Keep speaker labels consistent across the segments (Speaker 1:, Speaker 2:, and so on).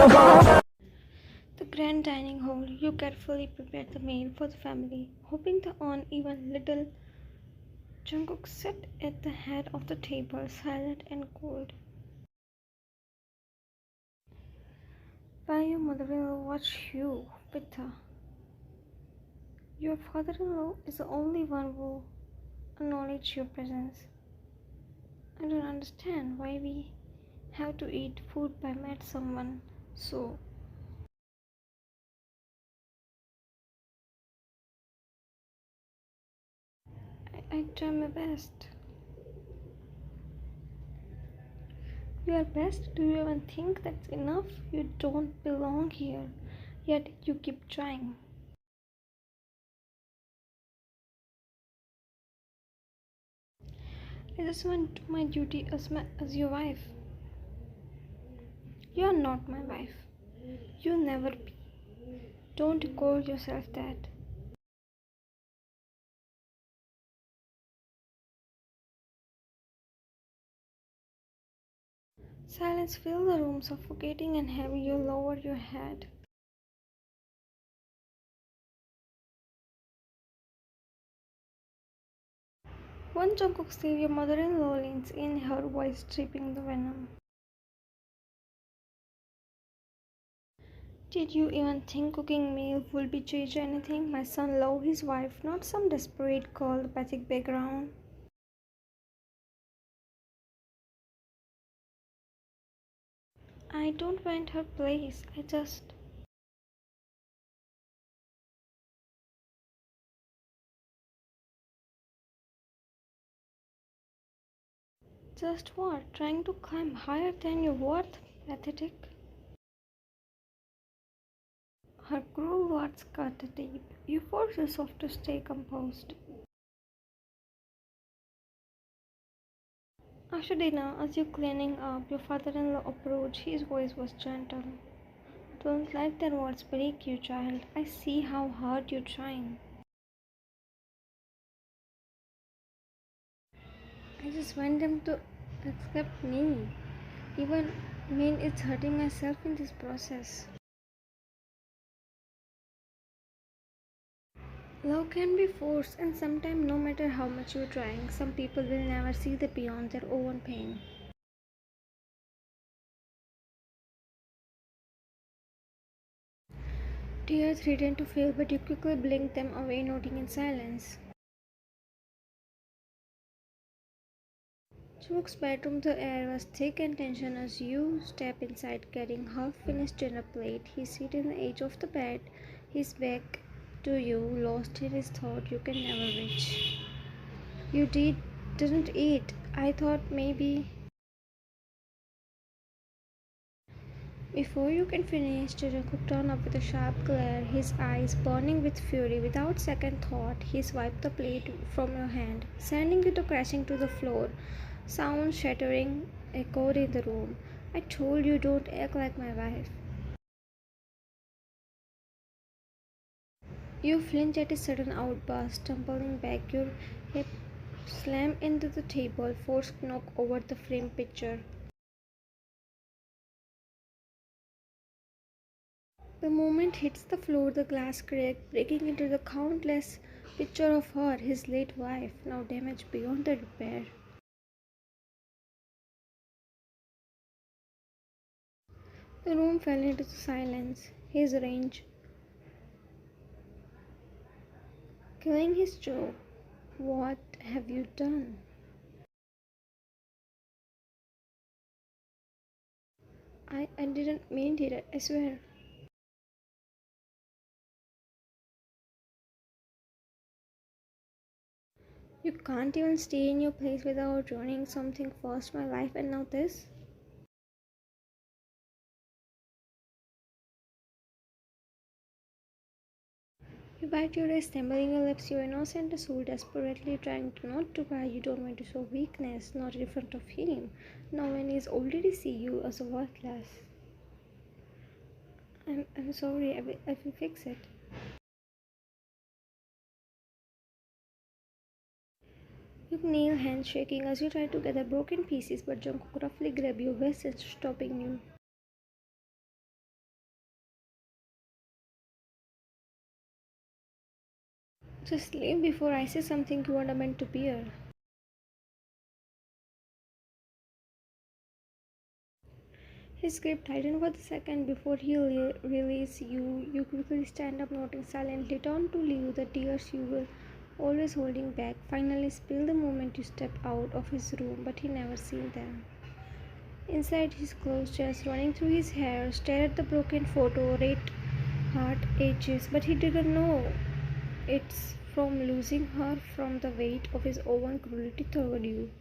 Speaker 1: The grand dining hall, you carefully prepare the meal for the family, hoping to earn even little. Jungkook sat at the head of the table, silent and cold. While your mother-in-law watched you with her. Your father-in-law is the only one who acknowledges your presence. I don't understand why we have to eat food by met someone so. I try my best. You are best. Do you even think that's enough? You don't belong here. Yet you keep trying. I just want to do my duty as your wife. You are not my wife. You'll never be. Don't call yourself that. Silence filled the room, suffocating and heavy. You lowered your head. One Jungkook sleeve, your mother-in-law leans in, her voice dripping the venom. Did you even think cooking meal would be change anything? My son loved his wife, not some desperate girl, the pathetic background. I don't want her place. I just what? Trying to climb higher than your worth? Pathetic. Her cruel words cut deep. You force yourself to stay composed. After dinner, as you cleaning up, your father-in-law approached. His voice was gentle. Don't let their words break you, child. I see how hard you're trying. I just want them to accept me. Even mean it's hurting myself in this process. Love can be forced, and sometimes, no matter how much you're trying, some people will never see the beyond their own pain. Tears threatened to fail, but you quickly blinked them away, nodding in silence. Chook's bedroom, the air was thick and tension as you step inside carrying half-finished dinner plate. He sat in the edge of the bed, his back to you, lost in his thought you can never reach. You didn't eat. I thought maybe. Before you can finish, Jungkook turned up with a sharp glare, his eyes burning with fury. Without second thought, he swiped the plate from your hand, sending it crashing to the floor. Sound shattering echoed in the room. I told you don't act like my wife. You flinch at his sudden outburst, tumbling back, your hip slammed into the table, forced knock over the framed picture. The moment hits the floor, the glass cracked, breaking into the countless picture of her, his late wife, now damaged beyond the repair. The room fell into silence. His rage killing his jaw. What have you done? I didn't mean it, I swear. You can't even stay in your place without ruining something first my life and now this? You bite your wrist, trembling your lips, your innocent soul desperately trying to not to cry. You don't want to show weakness, not in front of him. Now when he's already see you as worthless. I'm sorry, I will fix it. You kneel, hands shaking as you try to gather broken pieces, but Jungkook roughly grabs your waist and stopping you. Just leave before I say something you are not meant to bear. His grip tightened for the second before he released you. You quickly stand up, nodding silently, turn to leave the tears you were always holding back. Finally, spill the moment you step out of his room, but he never seen them. Inside his closed chest, running through his hair, stared at the broken photo, red heart ages, but he didn't know it's from losing her, from the weight of his own cruelty toward you.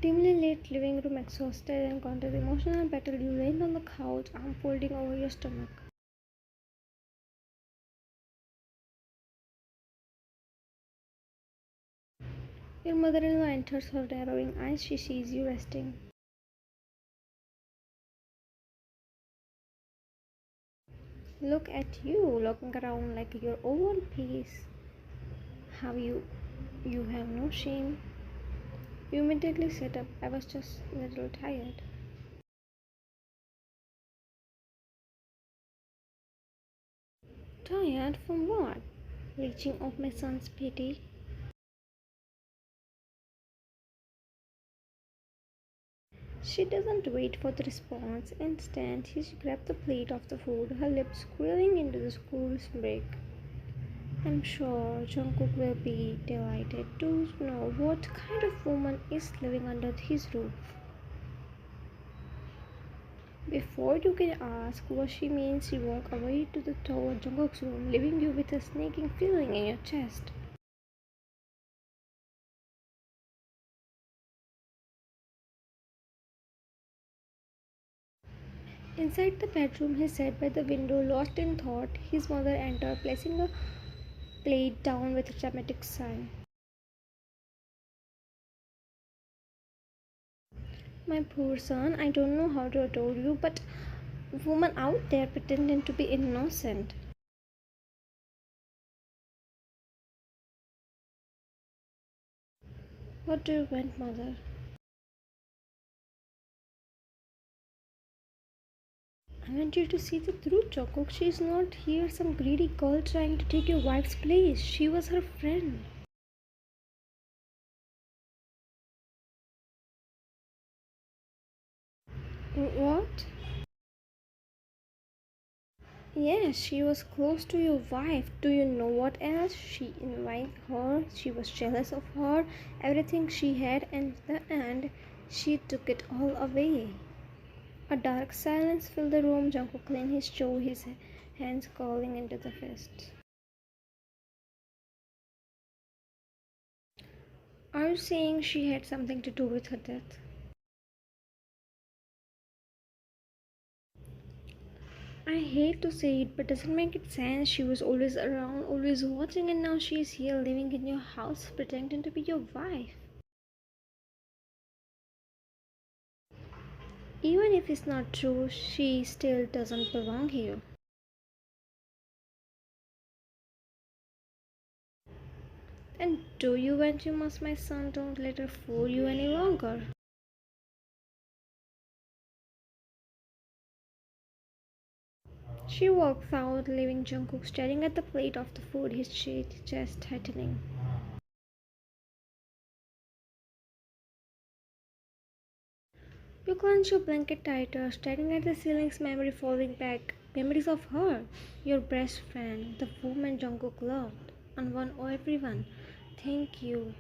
Speaker 1: Dimly lit living room, exhausted and counted emotional battle, you leaned on the couch, arm folding over your stomach. Your mother-in-law enters, her narrowing eyes. She sees you resting. Look at you, looking around like your own piece. How you have no shame. You immediately sit up. I was just a little tired. Tired from what? Reaching off my son's pity. She doesn't wait for the response. Instant, she grabbed the plate of the food, her lips squealing into the school's break. I'm sure Jungkook will be delighted to know what kind of woman is living under his roof. Before you can ask what she means, she walks away to the toward Jungkook's room, leaving you with a snaking feeling in your chest. Inside the bedroom, he sat by the window, lost in thought. His mother entered, placing a plate down with a dramatic sigh. My poor son, I don't know how to adore you, but woman out there pretending to be innocent. What do you want, mother? I want you to see the truth, Jungkook. She is not here, some greedy girl trying to take your wife's place. She was her friend. What? Yes, she was close to your wife. Do you know what else? She invited her. She was jealous of her. Everything she had, and in the end, she took it all away. A dark silence filled the room. Jungkook cleaned his jaw, his hands curling into the fists. Are you saying she had something to do with her death? I hate to say it, but doesn't make it sense. She was always around, always watching, and now she is here living in your house, pretending to be your wife. Even if it's not true, she still doesn't belong here. And do you want you must, my son? Don't let her fool you any longer. She walks out, leaving Jungkook staring at the plate of the food, his chest tightening. You clench your blanket tighter, staring at the ceiling's memory falling back. Memories of her, your best friend, the woman Jungkook loved, and one or everyone. Thank you.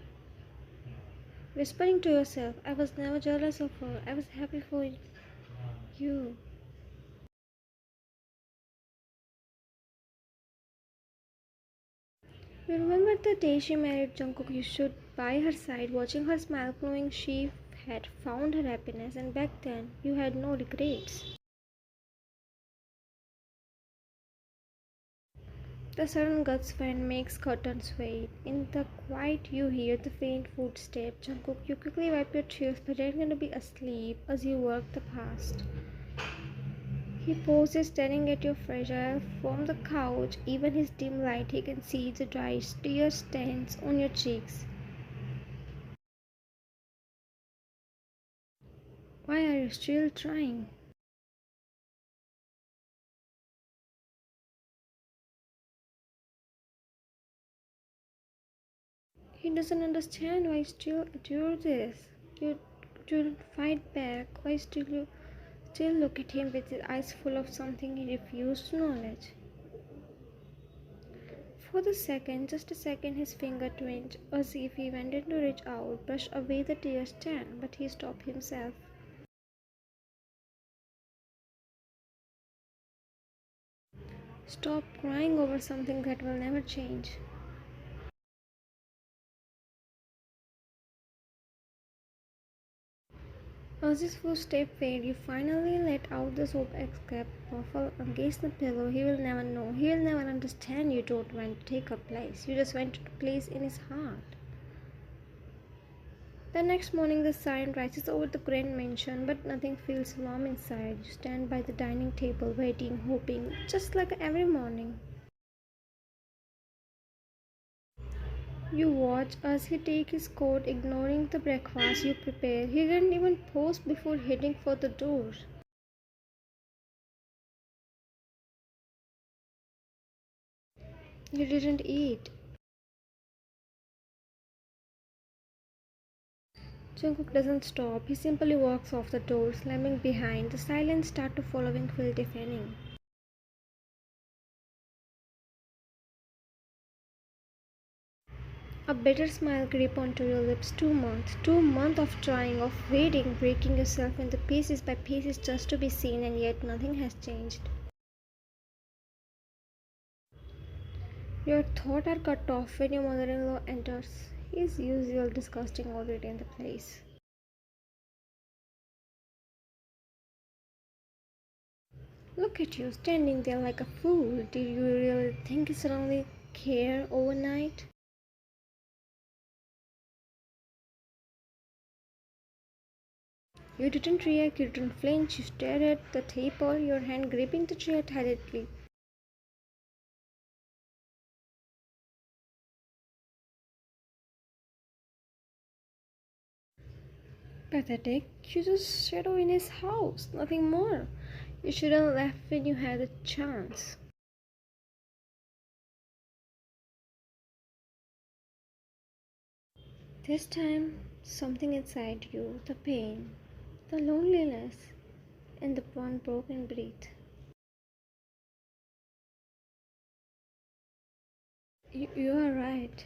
Speaker 1: Whispering to yourself, I was never jealous of her. I was happy for you. You remember the day she married Jungkook? You stood by her side, watching her smile, knowing she had found her happiness, and back then you had no regrets. The sudden gust fan makes curtains sway. In the quiet, you hear the faint footstep. Jungkook, you quickly wipe your tears, pretending to be asleep as you work the past. He pauses, staring at your fragile from the couch. Even his dim light, he can see the dry tear stains on your cheeks. Why are you still trying? He doesn't understand why you still do this. You don't fight back. Why still you still look at him with his eyes full of something he refused to acknowledge? For the second, just a second, his finger twitched, as if he wanted to reach out, brush away the tear stand, but he stopped himself. Stop crying over something that will never change. As his footsteps fade, you finally let out the soap escape, waffle against the pillow. He will never know. He will never understand you don't want to take a place. You just went to place in his heart. The next morning, the sun rises over the grand mansion, but nothing feels warm inside. You stand by the dining table, waiting, hoping, just like every morning. You watch as he takes his coat, ignoring the breakfast you prepare. He didn't even pause before heading for the door. You didn't eat. Jungkook doesn't stop. He simply walks off the door, slamming behind. The silence starts to following feel deafening. A bitter smile creeps onto your lips. 2 months. 2 months of trying, of waiting, breaking yourself into pieces by pieces just to be seen, and yet nothing has changed. Your thoughts are cut off when your mother-in-law enters. His usual disgusting already in the place. Look at you, standing there like a fool. Did you really think he suddenly care overnight? You didn't react, you didn't flinch, you stared at the table, your hand gripping the chair tightly. Pathetic. You just shadow in his house, nothing more. You shouldn't laugh when you had the chance. This time, something inside you, the pain, the loneliness, and the one broken breath. You are right.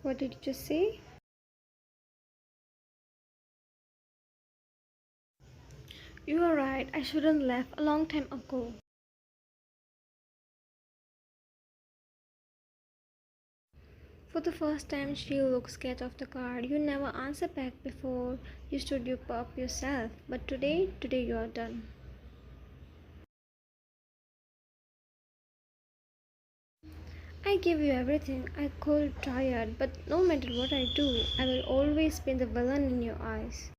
Speaker 1: What did you just say? You are right. I shouldn't laugh a long time ago. For the first time, she looks scared of the card. You never answer back before. You stood up yourself. But today you are done. I give you everything. I cold, tired, but no matter what I do, I will always be the villain in your eyes.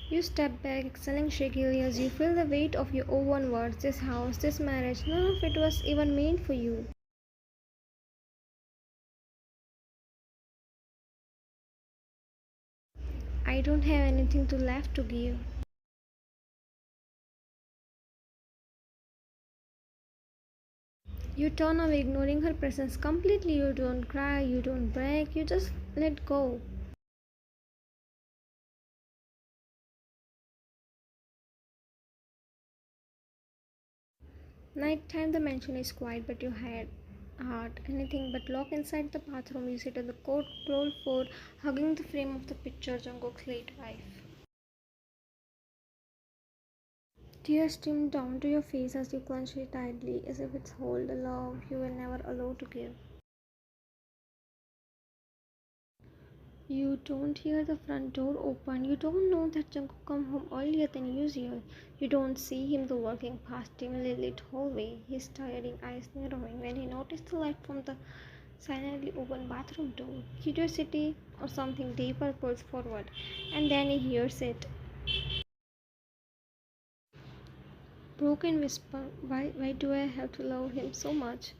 Speaker 1: You step back, exhaling shakily as you feel the weight of your own words. This house, this marriage, none of it was even meant for you. I don't have anything to left to give. You turn away, ignoring her presence completely. You don't cry, you don't break, you just let go. Nighttime, the mansion is quiet, but your heart anything but locked inside the bathroom. You sit on the cold floor, hugging the frame of the picture Jungkook's late wife. Tears stream down to your face as you clench it tightly, as if it's hold the love you were never allowed to give. You don't hear the front door open. You don't know that Jungkook come home earlier than usual. You don't see him the walking past dimly lit hallway, his tiring eyes narrowing when he noticed the light from the silently open bathroom door. Curiosity or something deeper pulls forward, and then he hears it. Broken whisper, why do I have to love him so much?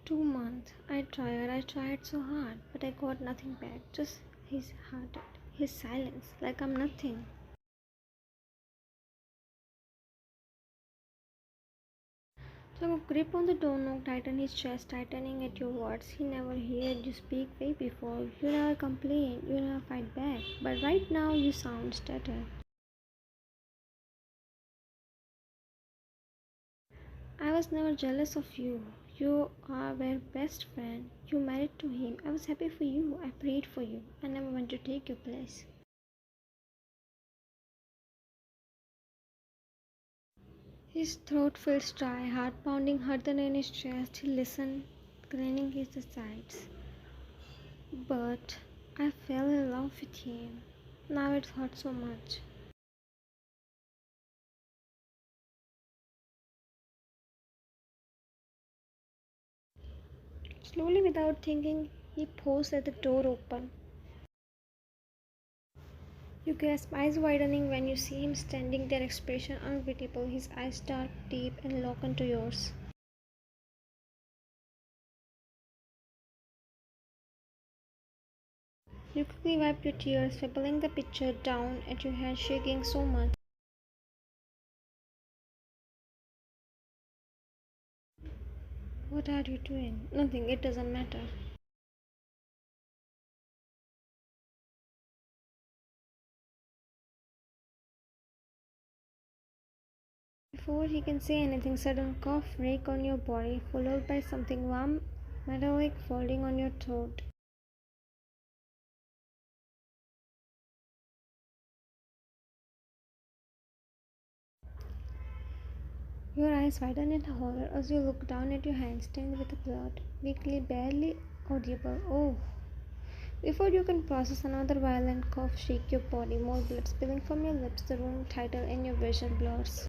Speaker 1: 2 months. I tried so hard, but I got nothing back. Just his heart, his silence, like I'm nothing. So grip on the doorknob, tighten his chest, tightening at your words. He never heard you speak way before. You never complain, you never fight back. But right now you sound stuttered. I was never jealous of you. You are our best friend. You married to him. I was happy for you. I prayed for you. I never want to take your place. His throat felt dry, heart pounding harder in his chest. He listened, craning his sides. But I fell in love with him. Now it hurts so much. Slowly, without thinking, he paused at the door open. You gasp, eyes widening when you see him standing there, expression unbeatable, his eyes dark, deep, and locked into yours. You quickly wipe your tears, wibbling the picture down at your head, shaking so much. What are you doing? Nothing, it doesn't matter. Before he can say anything, sudden cough break on your body, followed by something warm, metallic falling on your throat. Your eyes widen in horror as you look down at your hand stained with blood, weakly, barely audible. Oh! Before you can process, another violent cough shake your body, more blood spilling from your lips, the room tighter and your vision blurs.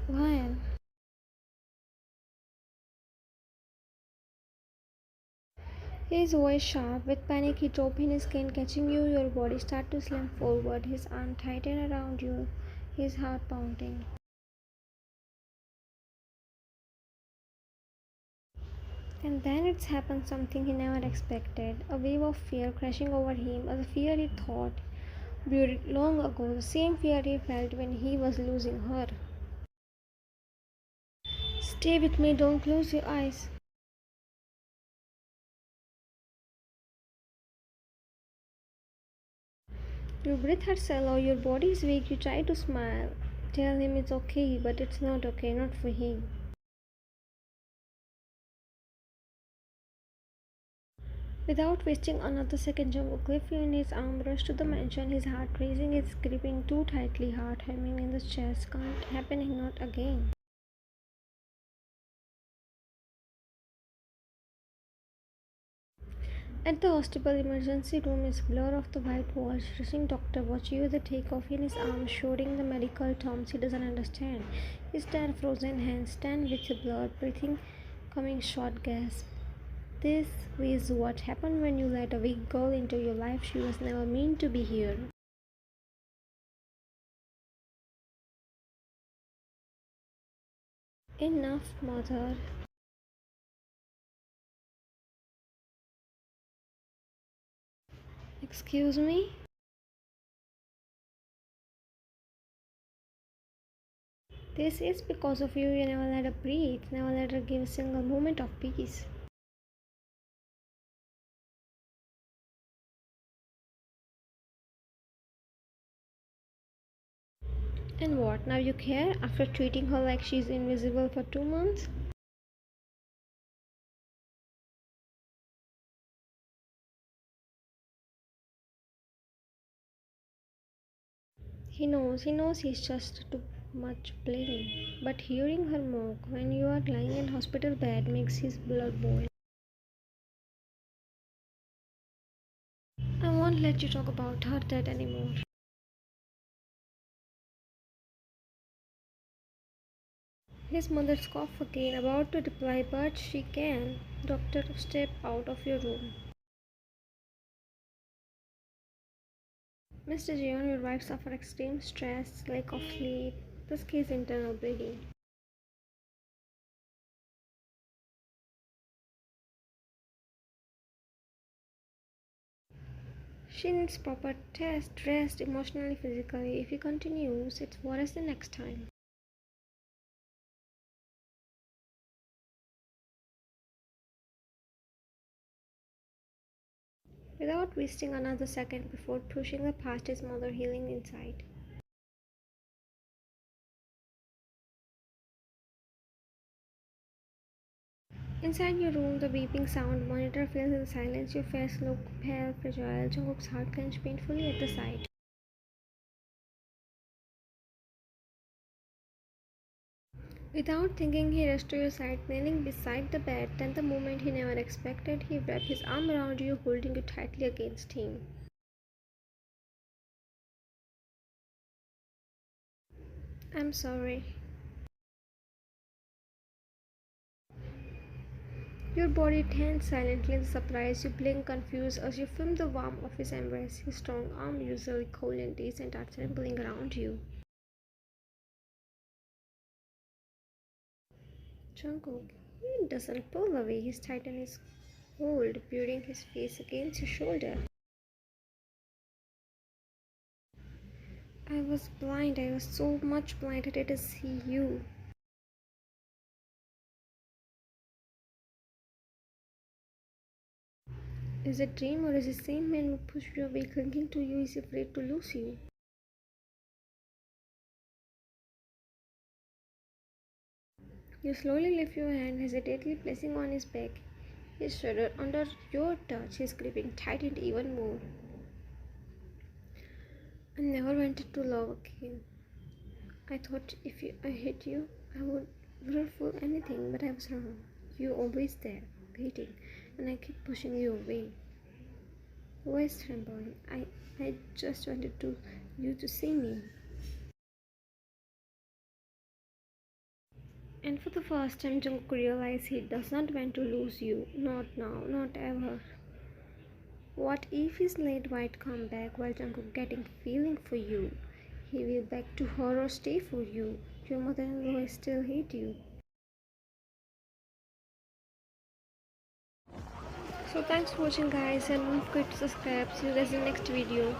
Speaker 1: Ryan, his voice sharp. With panic, he dropped in his skin, catching you. Your body started to slam forward, his arm tightened around you, his heart pounding. And then it's happened something he never expected. A wave of fear crashing over him, a fear he thought buried long ago, the same fear he felt when he was losing her. Stay with me, don't close your eyes. Your breath hurts shallow, your body is weak, you try to smile. Tell him it's okay, but it's not okay, not for him. Without wasting another second, Jungkook lifted you in his arm, rushed to the mansion, his heart racing, his gripping too tightly, heart hammering in the chest. Can't happening, not again. At the hospital emergency room is blur of the white walls, rushing doctor watch you the takeoff in his arm, shouting the medical terms he doesn't understand. His dead frozen hands stand with the blood, breathing, coming short gasp. This is what happened when you let a weak girl into your life. She was never meant to be here. Enough, mother. Excuse me? This is because of you. You never let her breathe, never let her give a single moment of peace. And what? Now you care after treating her like she's invisible for 2 months? He knows he's just too much blame. But hearing her mock when you are lying in hospital bed makes his blood boil. I won't let you talk about her that anymore. His mother scoffed again, about to reply, but she can. Doctor, step out of your room. Mr. Jeon, your wife suffered extreme stress, lack of sleep. This case internal bleeding. She needs proper test, rest emotionally, physically. If he continues, it's worse the next time. Without wasting another second before pushing her past his mother healing inside. Inside your room, the beeping sound monitor fills in silence. Your face looks pale, fragile. Jungkook's heart clenched painfully at the sight. Without thinking, he rushed to your side, kneeling beside the bed. Then, the moment he never expected, he wrapped his arm around you, holding you tightly against him. I'm sorry. Your body tense silently in surprise. You blink confused as you feel the warmth of his embrace. His strong arm, usually cold and decent, are trembling around you. Jungkook, he doesn't pull away. He's tightened his hold, burying his face against your shoulder. I was blind. I was so much blind I didn't see you. Is it a dream or is it the same man who pushed you away, clinging to you, is afraid to lose you? You slowly lift your hand, hesitantly placing on his back. He shuddered under your touch, his gripping tightened even more. I never wanted to love again. I thought I hit you, I wouldn't feel anything, but I was wrong. You always there, waiting, and I keep pushing you away. Voice trembling. I just wanted you to see me. And for the first time, Jungkook realized he does not want to lose you. Not now, not ever. What if his late white come back while Jungkook getting feeling for you? He will back to her or stay for you. Your mother-in-law still hate you. So thanks for watching guys and don't forget to subscribe. See you guys in the next video.